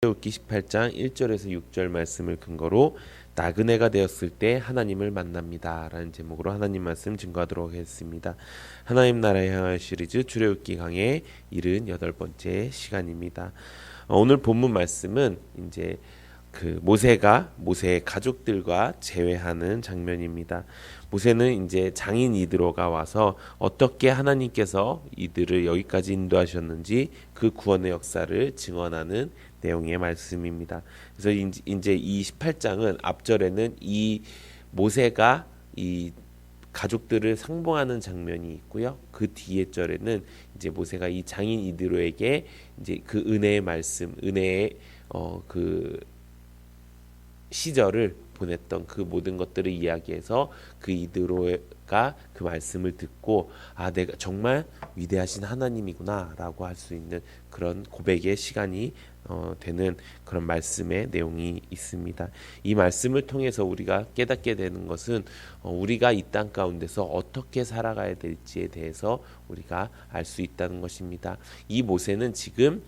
출애굽기 18장 1절에서 6절 말씀을 근거로 나그네가 되었을 때 하나님을 만납니다 라는 제목으로 하나님 말씀 증거하도록 하겠습니다. 하나님 나라에 향할 시리즈 출애굽기 강의 78번째 시간입니다. 오늘 본문 말씀은 이제 모세가 모세의 가족들과 재회하는 장면입니다. 모세는 이제 장인 이드로가 와서 어떻게 하나님께서 이들을 여기까지 인도하셨는지 그 구원의 역사를 증언하는 내용의 말씀입니다. 그래서 이제 이 18장은 앞절에는 이 모세가 이 가족들을 상봉하는 장면이 있고요. 그 뒤에 절에는 이제 모세가 이 장인 이드로에게 이제 그 은혜의 말씀, 은혜의 그 시절을 보냈던 그 모든 것들을 이야기해서 그 이드로가 그 말씀을 듣고 내가 정말 위대하신 하나님이구나라고 할 수 있는 그런 고백의 시간이 되는 그런 말씀의 내용이 있습니다. 이 말씀을 통해서 우리가 깨닫게 되는 것은 우리가 이 땅 가운데서 어떻게 살아가야 될지에 대해서 우리가 알 수 있다는 것입니다. 이 모세는 지금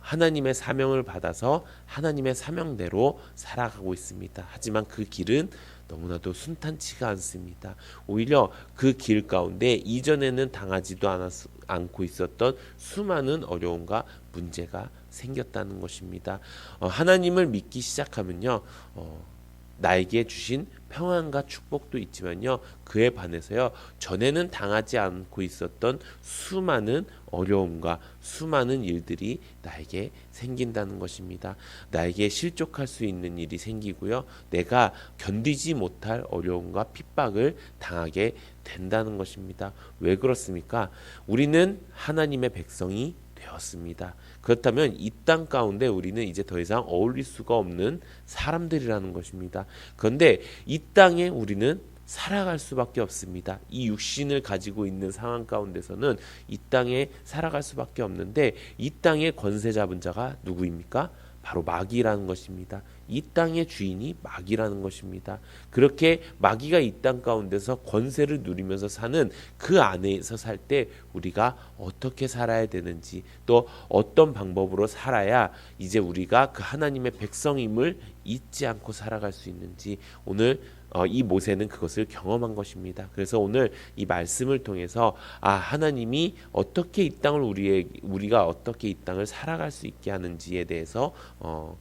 하나님의 사명을 받아서 하나님의 사명대로 살아가고 있습니다. 하지만 그 길은 너무나도 순탄치가 않습니다. 오히려 그 길 가운데 이전에는 당하지도 않고 있었던 수많은 어려움과 문제가 생겼다는 것입니다. 하나님을 믿기 시작하면요, 나에게 주신 평안과 축복도 있지만요, 그에 반해서요, 전에는 당하지 않고 있었던 수많은 어려움과 수많은 일들이 나에게 생긴다는 것입니다. 나에게 실족할 수 있는 일이 생기고요, 내가 견디지 못할 어려움과 핍박을 당하게 된다는 것입니다. 왜 그렇습니까? 우리는 하나님의 백성이 되었습니다. 그렇다면 이 땅 가운데 우리는 이제 더 이상 어울릴 수가 없는 사람들이라는 것입니다. 그런데 이 땅에 우리는 살아갈 수밖에 없습니다. 이 육신을 가지고 있는 상황 가운데서는 이 땅에 살아갈 수밖에 없는데, 이 땅의 권세 잡은 자가 누구입니까? 바로 마귀라는 것입니다. 이 땅의 주인이 마귀라는 것입니다. 그렇게 마귀가 이 땅 가운데서 권세를 누리면서 사는 그 안에서 살 때 우리가 어떻게 살아야 되는지, 또 어떤 방법으로 살아야 이제 우리가 그 하나님의 백성임을 잊지 않고 살아갈 수 있는지, 오늘 이 모세는 그것을 경험한 것입니다. 그래서 오늘 이 말씀을 통해서 하나님이 어떻게 이 땅을 우리가 어떻게 이 땅을 살아갈 수 있게 하는지에 대해서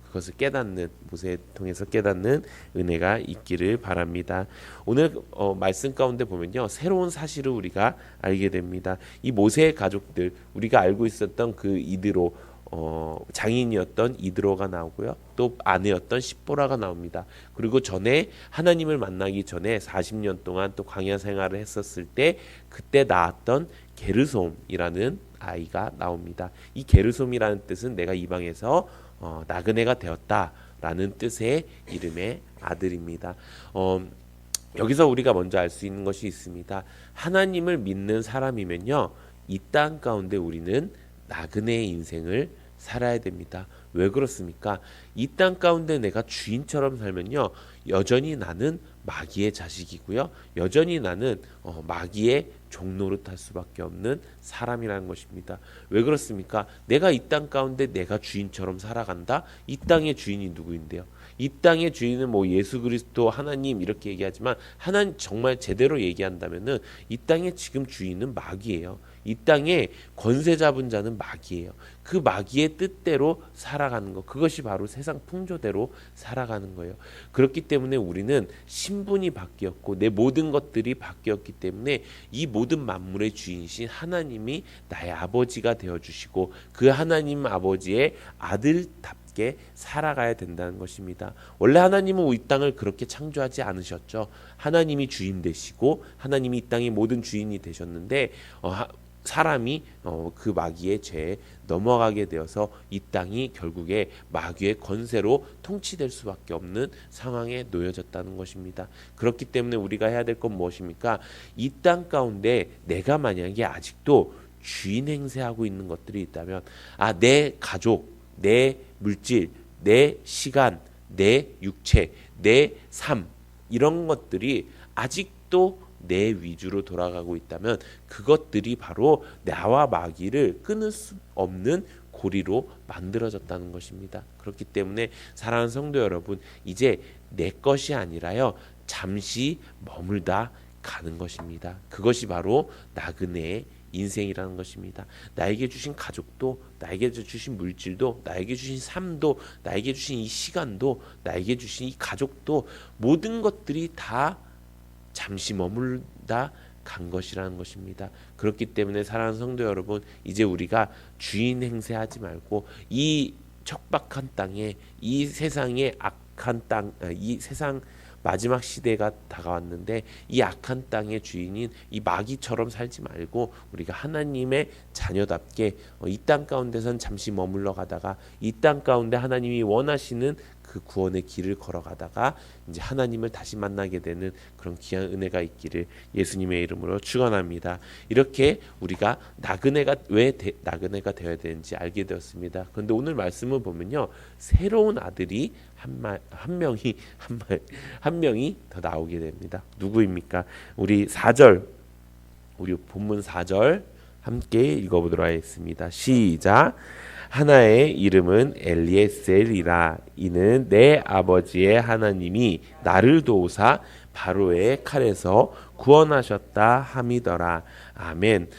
그것을 깨닫는, 모세를 통해서 깨닫는 은혜가 있기를 바랍니다. 오늘 말씀 가운데 보면요, 새로운 사실을 우리가 알게 됩니다. 이 모세의 가족들, 우리가 알고 있었던 그 이드로, 장인이었던 이드로가 나오고요, 또 아내였던 십보라가 나옵니다. 그리고 전에 하나님을 만나기 전에 40년 동안 또 광야 생활을 했었을 때 그때 낳았던 게르솜이라는 아이가 나옵니다. 이 게르솜이라는 뜻은 내가 이방에서 나그네가 되었다라는 뜻의 이름의 아들입니다. 여기서 우리가 먼저 알 수 있는 것이 있습니다. 하나님을 믿는 사람이면요, 이 땅 가운데 우리는 나그네의 인생을 살아야 됩니다. 왜 그렇습니까? 이 땅 가운데 내가 주인처럼 살면요, 여전히 나는 마귀의 자식이고요, 여전히 나는 마귀의 종노릇할 수밖에 없는 사람이라는 것입니다. 왜 그렇습니까? 내가 이 땅 가운데 내가 주인처럼 살아간다? 이 땅의 주인이 누구인데요? 이 땅의 주인은 예수 그리스도, 하나님 이렇게 얘기하지만, 하나님 정말 제대로 얘기한다면은 이 땅의 지금 주인은 마귀예요. 이 땅에 권세 잡은 자는 마귀예요. 그 마귀의 뜻대로 살아가는 것, 그것이 바로 세상 풍조대로 살아가는 거예요. 그렇기 때문에 우리는 신분이 바뀌었고 내 모든 것들이 바뀌었기 때문에 이 모든 만물의 주인이신 하나님이 나의 아버지가 되어주시고 그 하나님 아버지의 아들답게 살아가야 된다는 것입니다. 원래 하나님은 이 땅을 그렇게 창조하지 않으셨죠. 하나님이 주인 되시고 하나님이 이 땅의 모든 주인이 되셨는데 사람이 그 마귀의 죄에 넘어가게 되어서 이 땅이 결국에 마귀의 권세로 통치될 수밖에 없는 상황에 놓여졌다는 것입니다. 그렇기 때문에 우리가 해야 될 건 무엇입니까? 이 땅 가운데 내가 만약에 아직도 주인 행세하고 있는 것들이 있다면, 내 가족, 내 물질, 내 시간, 내 육체, 내 삶, 이런 것들이 아직도 내 위주로 돌아가고 있다면 그것들이 바로 나와 마귀를 끊을 수 없는 고리로 만들어졌다는 것입니다. 그렇기 때문에 사랑하는 성도 여러분, 이제 내 것이 아니라요, 잠시 머물다 가는 것입니다. 그것이 바로 나그네의 인생이라는 것입니다. 나에게 주신 가족도, 나에게 주신 물질도, 나에게 주신 삶도, 나에게 주신 이 시간도, 나에게 주신 이 가족도, 모든 것들이 다 잠시 머물다 간 것이라는 것입니다. 그렇기 때문에 사랑하는 성도 여러분, 이제 우리가 주인 행세하지 말고 이 척박한 땅에, 이 세상의 악한 땅, 이 세상 마지막 시대가 다가왔는데 이 악한 땅의 주인인 이 마귀처럼 살지 말고 우리가 하나님의 자녀답게 이 땅 가운데선 잠시 머물러 가다가 이 땅 가운데 하나님이 원하시는 그 구원의 길을 걸어가다가 이제 하나님을 다시 만나게 되는 그런 귀한 은혜가 있기를 예수님의 이름으로 축원합니다. 이렇게 우리가 나그네가 왜 나그네가 되어야 되는지 알게 되었습니다. 그런데 오늘 말씀을 보면요, 새로운 아들이 한 명이 더 나오게 됩니다. 누구입니까? 우리 4절, 우리 본문 4절 함께 읽어보도록 하겠습니다. 시작. 하나의 이름은 엘리에셀이라. 이는 내 아버지의 하나님이 나를 도우사 바로의 칼에서 구원하셨다 함이더라. 아멘.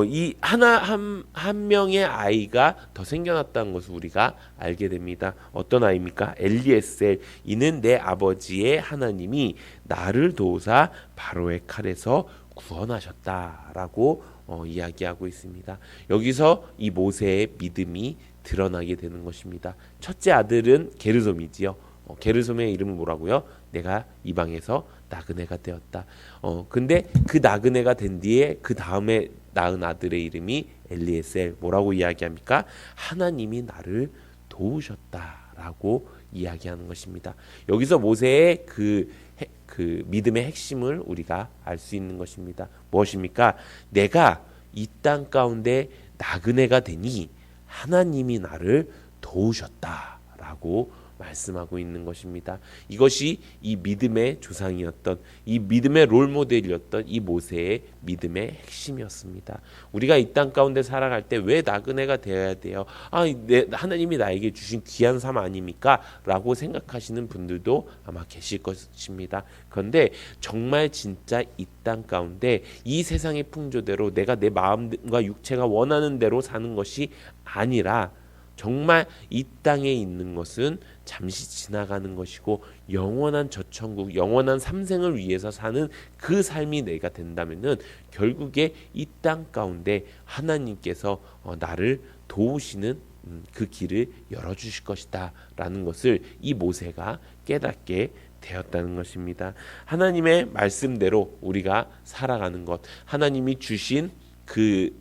이 한 명의 아이가 더 생겨났다는 것을 우리가 알게 됩니다. 어떤 아이입니까? 엘리에셀. 이는 내 아버지의 하나님이 나를 도우사 바로의 칼에서 구원하셨다라고 이야기하고 있습니다. 여기서 이 모세의 믿음이 드러나게 되는 것입니다. 첫째 아들은 게르솜이지요. 게르솜의 이름은 뭐라고요? 내가 이방에서 나그네가 되었다. 근데 그 나그네가 된 뒤에 그 다음에 낳은 아들의 이름이 엘리에셀. 뭐라고 이야기합니까? 하나님이 나를 도우셨다라고 이야기하는 것입니다. 여기서 모세의 그 믿음의 핵심을 우리가 알 수 있는 것입니다. 무엇입니까? 내가 이 땅 가운데 나그네가 되니 하나님이 나를 도우셨다라고 말씀하고 있는 것입니다. 이것이 이 믿음의 조상이었던, 이 믿음의 롤모델이었던 이 모세의 믿음의 핵심이었습니다. 우리가 이 땅 가운데 살아갈 때 왜 나그네가 되어야 돼요? 하나님이 나에게 주신 귀한 삶 아닙니까? 라고 생각하시는 분들도 아마 계실 것입니다. 그런데 정말 진짜 이 땅 가운데 이 세상의 풍조대로 내가 내 마음과 육체가 원하는 대로 사는 것이 아니라 정말 이 땅에 있는 것은 잠시 지나가는 것이고 영원한 저천국, 영원한 삼생을 위해서 사는 그 삶이 내가 된다면은 결국에 이 땅 가운데 하나님께서 나를 도우시는 그 길을 열어주실 것이다 라는 것을 이 모세가 깨닫게 되었다는 것입니다. 하나님의 말씀대로 우리가 살아가는 것, 하나님이 주신 그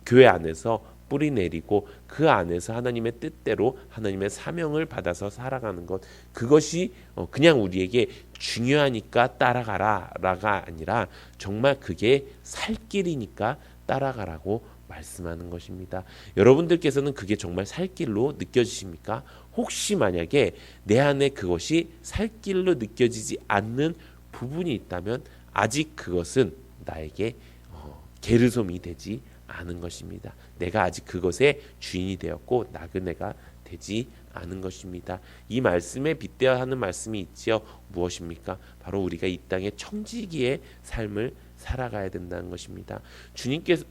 교회 안에서 뿌리 내리고 그 안에서 하나님의 뜻대로 하나님의 사명을 받아서 살아가는 것, 그것이 그냥 우리에게 중요하니까 따라가라가 아니라 정말 그게 살 길이니까 따라가라고 말씀하는 것입니다. 여러분들께서는 그게 정말 살 길로 느껴지십니까? 혹시 만약에 내 안에 그것이 살 길로 느껴지지 않는 부분이 있다면 아직 그것은 나에게 게르솜이 되지 않은 것입니다. 내가 아직 그것의 주인이 되었고 나그네가 되지 않은 것입니다. 이 말씀에 빗대어 하는 말씀이 있지요. 무엇입니까? 바로 우리가 이 땅의 청지기의 삶을 살아가야 된다는 것입니다. 주님께서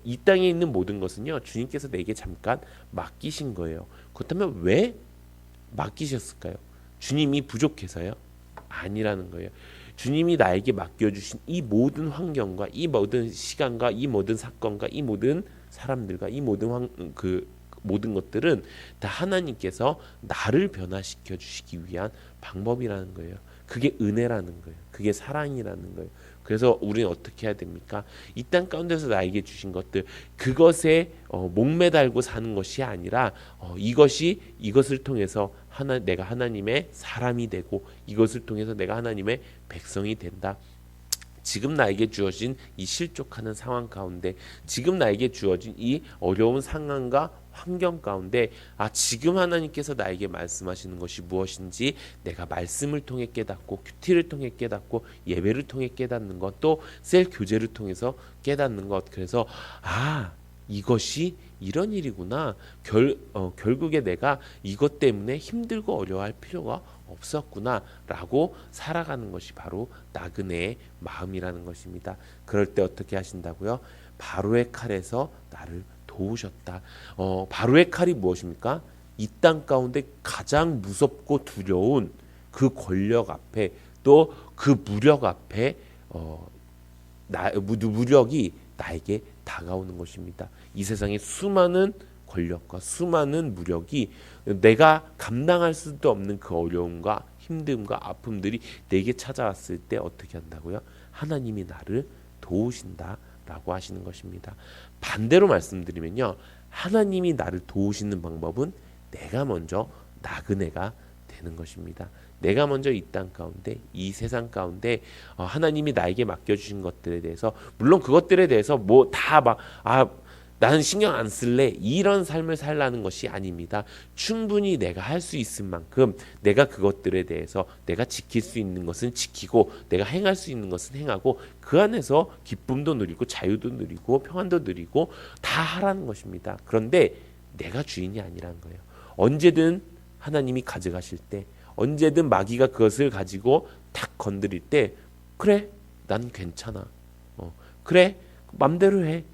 이 땅에 있는 모든 것은요, 주님께서 내게 잠깐 맡기신 거예요. 그렇다면 왜 맡기셨을까요? 주님이 부족해서요? 아니라는 거예요. 주님이 나에게 맡겨주신 이 모든 환경과 이 모든 시간과 이 모든 사건과 이 모든 사람들과 이 모든 것들은 다 하나님께서 나를 변화시켜 주시기 위한 방법이라는 거예요. 그게 은혜라는 거예요. 그게 사랑이라는 거예요. 그래서 우리는 어떻게 해야 됩니까? 이 땅 가운데서 나에게 주신 것들, 그것에 목매달고 사는 것이 아니라 이것을 통해서 내가 하나님의 사람이 되고 이것을 통해서 내가 하나님의 백성이 된다. 지금 나에게 주어진 이 실족하는 상황 가운데, 지금 나에게 주어진 이 어려운 상황과 환경 가운데 지금 하나님께서 나에게 말씀하시는 것이 무엇인지 내가 말씀을 통해 깨닫고 큐티를 통해 깨닫고 예배를 통해 깨닫는 것, 또 셀 교제를 통해서 깨닫는 것. 그래서 이것이 이런 일이구나. 결국에 내가 이것 때문에 힘들고 어려워할 필요가 없었구나 라고 살아가는 것이 바로 나그네의 마음이라는 것입니다. 그럴 때 어떻게 하신다고요? 바로의 칼에서 나를 도우셨다. 바로의 칼이 무엇입니까? 이 땅 가운데 가장 무섭고 두려운 그 권력 앞에, 또 그 무력 앞에 무력이 나에게 다가오는 것입니다. 이 세상에 수많은 권력과 수많은 무력이 내가 감당할 수도 없는 그 어려움과 힘듦과 아픔들이 내게 찾아왔을 때 어떻게 한다고요? 하나님이 나를 도우신다라고 하시는 것입니다. 반대로 말씀드리면요, 하나님이 나를 도우시는 방법은 내가 먼저 나그네가 되는 것입니다. 내가 먼저 이 땅 가운데, 이 세상 가운데 하나님이 나에게 맡겨주신 것들에 대해서, 물론 그것들에 대해서 뭐 다 막 나는 신경 안 쓸래 이런 삶을 살라는 것이 아닙니다. 충분히 내가 할 수 있을 만큼 내가 그것들에 대해서 내가 지킬 수 있는 것은 지키고, 내가 행할 수 있는 것은 행하고, 그 안에서 기쁨도 누리고 자유도 누리고 평안도 누리고 다 하라는 것입니다. 그런데 내가 주인이 아니라는 거예요. 언제든 하나님이 가져가실 때, 언제든 마귀가 그것을 가지고 탁 건드릴 때, 그래 난 괜찮아, 그래 맘대로 해,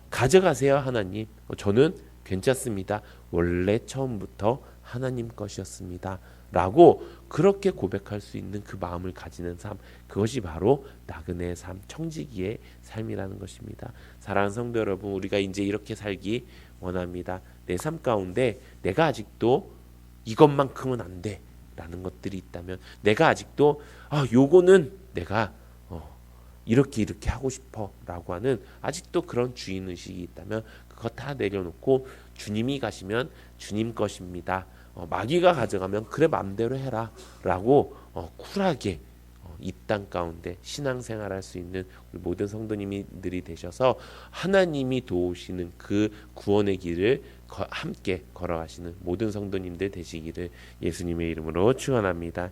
가져가세요 하나님, 저는 괜찮습니다, 원래 처음부터 하나님 것이었습니다 라고 그렇게 고백할 수 있는 그 마음을 가지는 삶, 그것이 바로 나그네의 삶, 청지기의 삶이라는 것입니다. 사랑하는 성도 여러분, 우리가 이제 이렇게 살기 원합니다. 내 삶 가운데 내가 아직도 이것만큼은 안 돼 라는 것들이 있다면, 내가 아직도 요거는 내가 이렇게 하고 싶어 라고 하는 아직도 그런 주인의식이 있다면, 그거 다 내려놓고 주님이 가시면 주님 것입니다, 마귀가 가져가면 그래 맘대로 해라 라고 쿨하게 이 땅 가운데 신앙생활할 수 있는 우리 모든 성도님들이 되셔서 하나님이 도우시는 그 구원의 길을 함께 걸어가시는 모든 성도님들 되시기를 예수님의 이름으로 축원합니다.